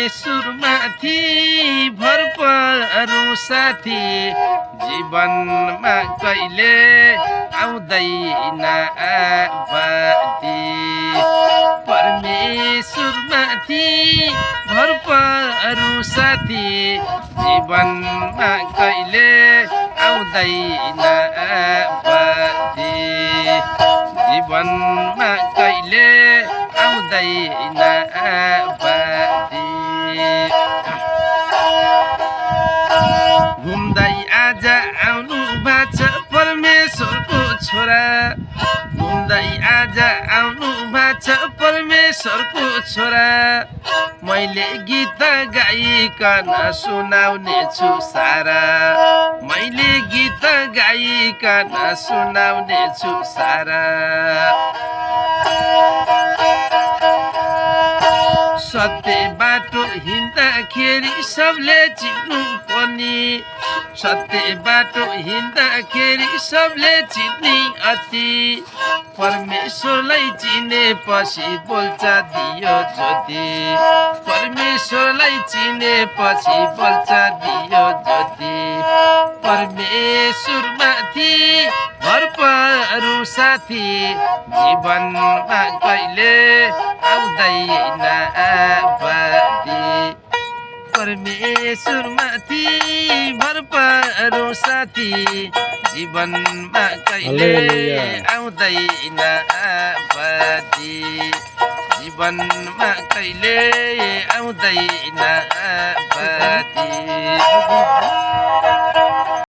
परमेश्वरमाथि भर परु साथी जीवनमा कहिले आउँदैन आपत्ति परमेश्वरमाथि भर परु साथी जीवनमा कहिले आउँदैन आपत्ति जीवनमा कहिले आउँदैन आपत्ति घुम्दै आज आउनु भएको छ परमेश्वरको छोरा घुम्दै आज आउनु भएको छ परमेश्वरको छोरा मैले गीत गाइकन सुनाउने छु सारा मैले गीत गाइकन सुनाउने छु सारा सत्य बाटो हिँड्दाखेरि सबले चिन्नु पर्ने सत्य बाटो हिँड्दाखेरि सबले चिन्ने अति परमेश्वरलाई चिनेपछि बोल्छ दियो ज्योति परमेश्वरलाई चिनेपछि बोल्छ दियो ज्योति परमेश्वरमाथि भर परु साथी जीवनमा कहिले आउँदैन आपत्ति परमेश्वरमाथि भर परु साथी जीवनमा कहिले आउँदैन आपत्ति जीवनमा कहिले आउँदैन